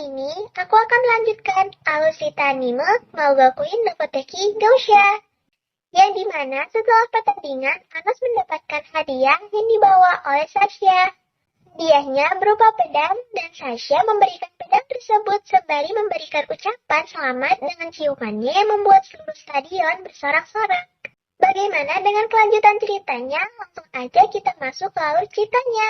ini, aku akan melanjutkan alusita anime Maugakuin no Koteki Gausha, yang dimana setelah pertandingan, Anos mendapatkan hadiah yang dibawa oleh Sasha. Hadiahnya berupa pedang, dan Sasha memberikan pedang tersebut sembari memberikan ucapan selamat dengan ciumannya yang membuat seluruh stadion bersorak-sorak. Bagaimana dengan kelanjutan ceritanya? Langsung aja kita masuk ke alur ceritanya.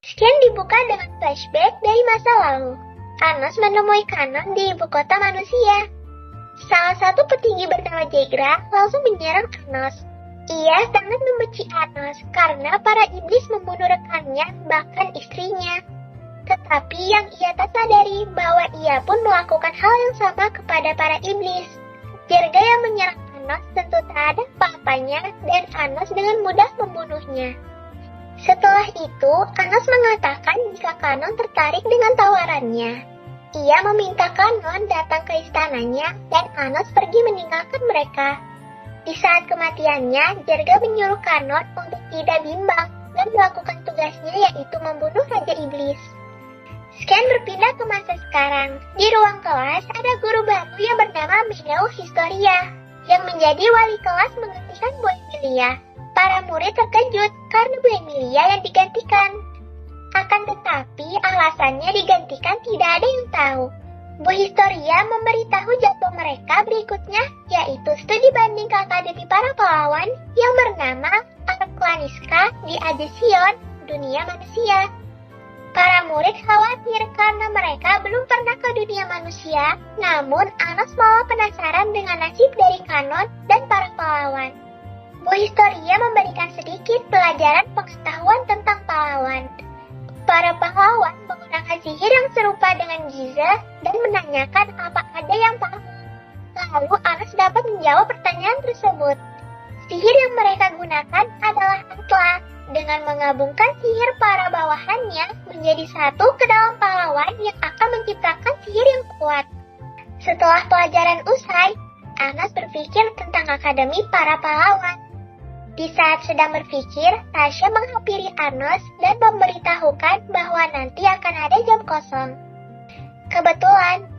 Scan dibuka dengan flashback dari masa lalu. Anos menemui Kanon di ibu kota manusia. Salah satu petinggi bernama Jegra langsung menyerang Anos. Ia sangat membenci Anos karena para iblis membunuh rekannya, bahkan istrinya. Tetapi yang ia tak sadari bahwa ia pun melakukan hal yang sama kepada para iblis. Jegra yang menyerang Anos tentu tak ada apa-apanya dan Anos dengan mudah membunuhnya. Setelah itu, Anos mengatakan jika Kanon tertarik dengan tawarannya. Ia meminta Kanon datang ke istananya dan Anos pergi meninggalkan mereka. Di saat kematiannya, Jerga menyuruh Kanon untuk tidak bimbang dan melakukan tugasnya yaitu membunuh Raja Iblis. Scan berpindah ke masa sekarang. Di ruang kelas ada guru baru yang bernama Minao Historia yang menjadi wali kelas menggantikan Bu Emilia. Para murid terkejut karena Bu Emilia yang digantikan. Akan tetapi alasannya digantikan tidak ada yang tahu. Bu Historia memberitahu jadwal mereka berikutnya, yaitu studi banding ke Akademi Para Pahlawan yang bernama Arklaniska di Ajesion, dunia manusia. Para murid khawatir karena mereka belum pernah ke dunia manusia, namun Anos malah penasaran dengan nasib dari Kanon dan para pahlawan. Bu Historia memberikan sedikit pelajaran pengetahuan tentang pahlawan. Para pahlawan menggunakan sihir yang serupa dengan Giza dan menanyakan apa ada yang tahu. Lalu Anos dapat menjawab pertanyaan tersebut. Sihir yang mereka gunakan adalah Atla, dengan menggabungkan sihir para bawahannya menjadi satu ke dalam pahlawan yang akan menciptakan sihir yang kuat. Setelah pelajaran usai, Anos berpikir tentang Akademi Para Pahlawan. Di saat sedang berpikir, Tasya menghampiri Anos dan memberitahukan bahwa nanti akan ada jam kosong. Kebetulan,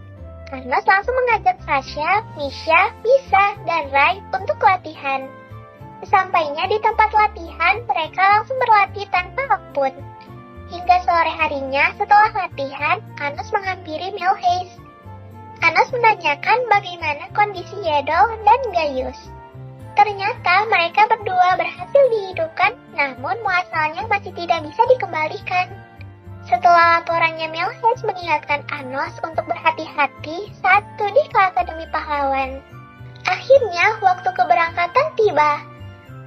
Anos langsung mengajak Sasha, Misha, Misa, dan Rai untuk latihan. Sesampainya di tempat latihan, mereka langsung berlatih tanpa ampun. Hingga sore harinya setelah latihan, Anos menghampiri Milhace. Anos menanyakan bagaimana kondisi Yedol dan Gaius. Ternyata mereka berdua berhasil dihidupkan, namun muasalnya masih tidak bisa dikembalikan. Setelah laporannya, Milhace mengingatkan Anos untuk berhati-hati saat studi ke Akademi Pahlawan. Akhirnya, waktu keberangkatan tiba.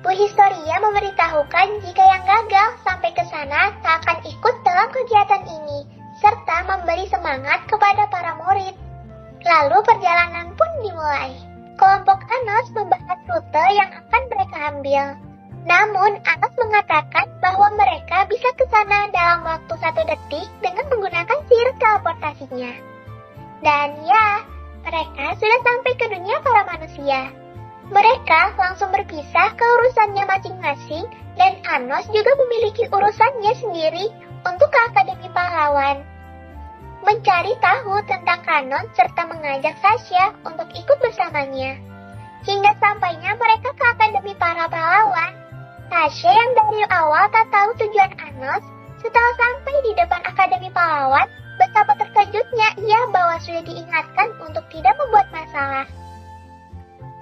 Bu Historia memberitahukan jika yang gagal sampai ke sana tak akan ikut dalam kegiatan ini, serta memberi semangat kepada para murid. Lalu perjalanan pun dimulai. Kelompok Anos membahas rute yang akan mereka ambil. Namun, Anos mengatakan bahwa mereka bisa ke sana dalam waktu 1 detik dengan menggunakan sihir teleportasinya. Dan ya, mereka sudah sampai ke dunia para manusia. Mereka langsung berpisah ke urusannya masing-masing dan Anos juga memiliki urusannya sendiri untuk ke Akademi Pahlawan. Mencari tahu tentang Kanon serta mengajak Sasha untuk ikut bersamanya. Hingga sampainya mereka ke Akademi Para Pahlawan. Sasha yang dari awal tak tahu tujuan Anos, setelah sampai di depan Akademi Pahlawan, betapa terkejutnya ia bahwa sudah diingatkan untuk tidak membuat masalah.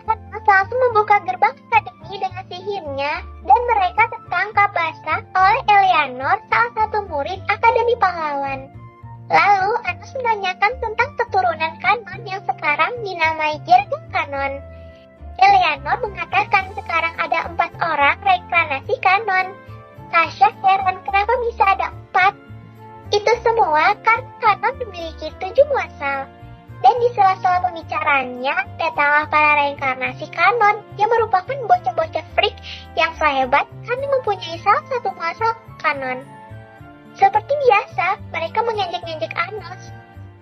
Anos langsung membuka gerbang akademi dengan sihirnya dan mereka tertangkap basah oleh Eleanor, salah satu murid Akademi Pahlawan. Lalu Anos menanyakan tentang keturunan Kanon yang sekarang dinamai Jerga Kanon. Eleanor mengatakan sekarang ada 4 orang reinkarnasi Kanon. Tasya heran kenapa bisa ada 4. Itu semua karena Kanon memiliki 7 muasal. Dan di sela-sela pembicaraannya, datanglah para reinkarnasi Kanon yang merupakan bocah-bocah freak yang sehebat karena mempunyai salah satu muasal Kanon. Seperti biasa, mereka mengejek-ngejek Anos.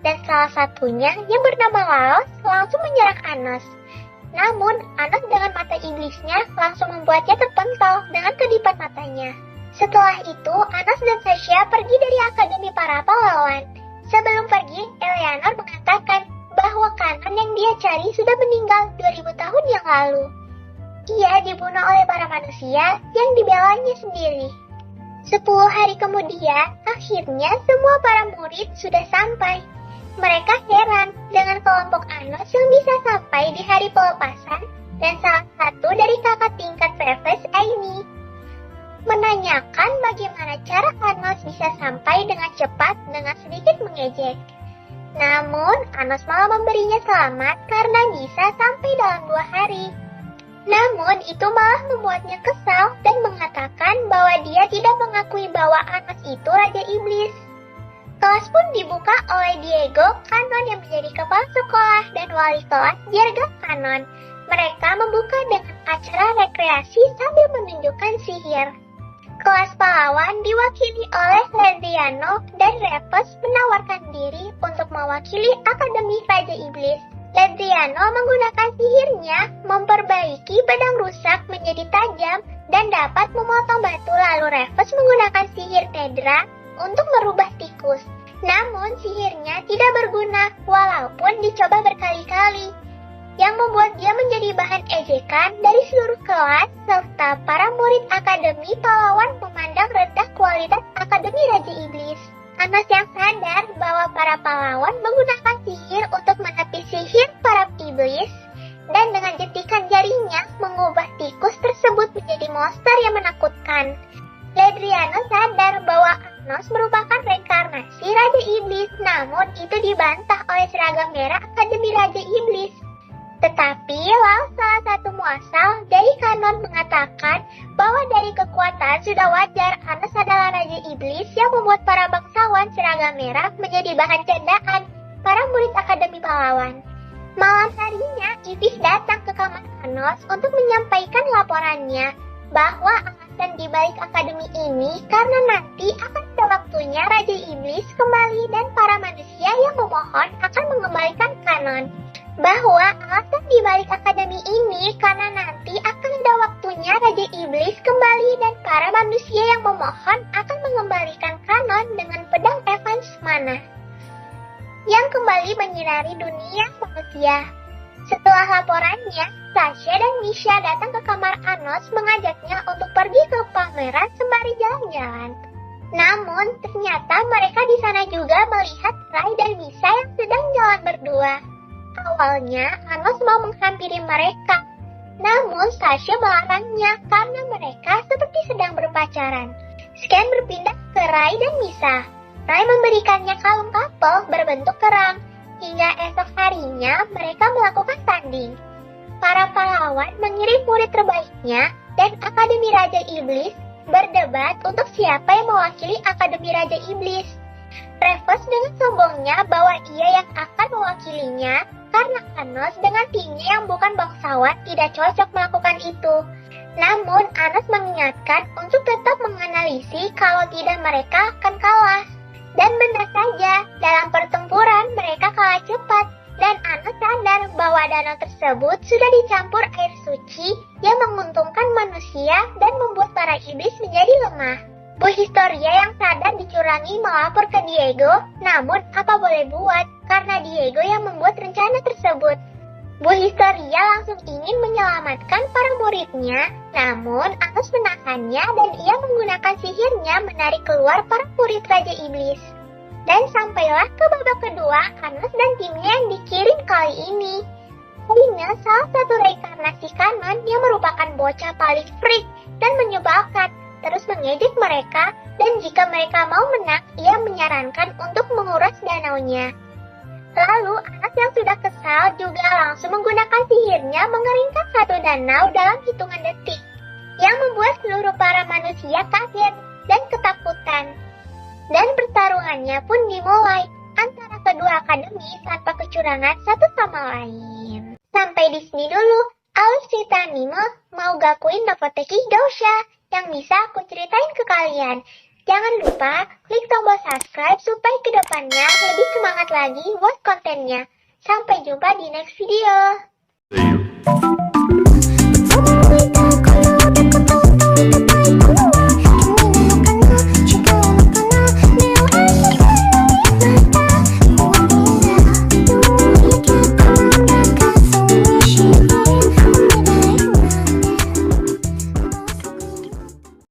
dan salah satunya yang bernama Laos langsung menyerang Anos. Namun, Anos dengan mata iblisnya langsung membuatnya terpental dengan kedipan matanya. Setelah itu, Anos dan Sasha pergi dari Akademi Para Pahlawan. Sebelum pergi, Eleanor mengatakan bahwa Kanon yang dia cari sudah meninggal 2000 tahun yang lalu. Ia dibunuh oleh para manusia yang dibelanya sendiri. 10 hari kemudian, akhirnya semua para murid sudah sampai. Mereka heran dengan kelompok Anos yang bisa sampai di hari pelepasan dan salah satu dari kakak tingkat Travis, Amy, menanyakan bagaimana cara Anos bisa sampai dengan cepat dengan sedikit mengejek. Namun, Anos malah memberinya selamat karena bisa sampai dalam 2 hari. Namun, itu malah membuatnya kesal dan mengatakan bahwa dia tidak mengakui bahwa Anos itu Raja Iblis. Kelas pun dibuka oleh Diego, Kanon yang menjadi kepala sekolah dan wali kelas Jerga Kanon. Mereka membuka dengan acara rekreasi sambil menunjukkan sihir. Kelas pahlawan diwakili oleh Ledriano dan Reves menawarkan diri untuk mewakili Akademi Raja Iblis. Ledriano menggunakan sihirnya memperbaiki pedang rusak menjadi tajam dan dapat memotong batu, lalu Reves menggunakan sihir Nedra untuk merubah tikus. Namun sihirnya tidak berguna walaupun dicoba berkali-kali, yang membuat dia menjadi bahan ejekan dari seluruh kelas serta para murid Akademi Pahlawan memandang rendah kualitas Akademi Raja Iblis. Anos yang sadar bahwa para pahlawan menggunakan sihir untuk menepis sihir para iblis dan dengan jentikan jarinya mengubah tikus tersebut menjadi monster yang menakutkan. Ledriano sadar bahwa Anos merupakan reinkarnasi Raja Iblis, namun itu dibantah oleh seragam merah Akademi Raja Iblis. Tetapi Laos, salah satu muasal dari Kanon, mengatakan bahwa dari kekuatan sudah wajar Anos adalah Raja Iblis yang membuat para bangsawan seragam merah menjadi bahan candaan para murid Akademi Pahlawan. Malam harinya, Iblis datang ke kamar Anos untuk menyampaikan laporannya bahwa alasan dibalik akademi ini karena nanti akan ada waktunya Raja Iblis kembali dan para manusia yang memohon akan mengembalikan Kanon. Bahwa alasan dibalik akademi ini karena nanti akan ada waktunya Raja Iblis kembali dan para manusia yang memohon akan mengembalikan Kanon dengan pedang Evans Mana yang kembali menyinari dunia manusia. Setelah laporannya, Sasha dan Misha datang ke kamar Anos mengajaknya untuk pergi ke pameran sembari jalan-jalan. Namun, ternyata mereka di sana juga melihat Rai dan Misha yang sedang jalan berdua. Awalnya, Anos mau menghampiri mereka. Namun, Sasha melarangnya karena mereka seperti sedang berpacaran. Scan berpindah ke Rai dan Misha. Rai memberikannya kalung kapal berbentuk kerang. Hingga esok harinya mereka melakukan tanding. Para pahlawan mengirim murid terbaiknya dan Akademi Raja Iblis berdebat untuk siapa yang mewakili Akademi Raja Iblis. Reves dengan sombongnya bahwa ia yang akan mewakilinya karena Anos dengan timnya yang bukan bangsawan tidak cocok melakukan itu. Namun Anos mengingatkan untuk tetap menganalisi kalau tidak mereka akan kalah. Dan benar saja, dalam pertempuran mereka kalah cepat, dan Anos sadar bahwa danau tersebut sudah dicampur air suci yang menguntungkan manusia dan membuat para iblis menjadi lemah. Bu Historia yang sadar dicurangi melapor ke Diego, namun apa boleh buat karena Diego yang membuat rencana tersebut. Bu Historia langsung ingin menyelamatkan para muridnya, namun Anos menahannya dan ia menggunakan sihirnya menarik keluar para murid Raja Iblis. Dan sampailah ke babak kedua, Anos dan timnya yang dikirim kali ini. Akhirnya salah satu reinkarnasi Kanon yang merupakan bocah paling freak dan menyebalkan, terus mengejek mereka, dan jika mereka mau menang, ia menyarankan untuk menguras danaunya. Lalu, Anos yang sudah kesal juga langsung menggunakan sihirnya mengeringkan satu danau dalam hitungan detik, yang membuat seluruh para manusia kaget dan ketakutan. Dan pertarungannya pun dimulai antara kedua akademi tanpa kecurangan satu sama lain. Sampai di sini dulu, alur cerita anime mau gakuin Novateki Gausha yang bisa aku ceritain ke kalian. Jangan lupa klik tombol subscribe supaya kedepannya lebih semangat lagi buat kontennya. Sampai jumpa di next video. See you.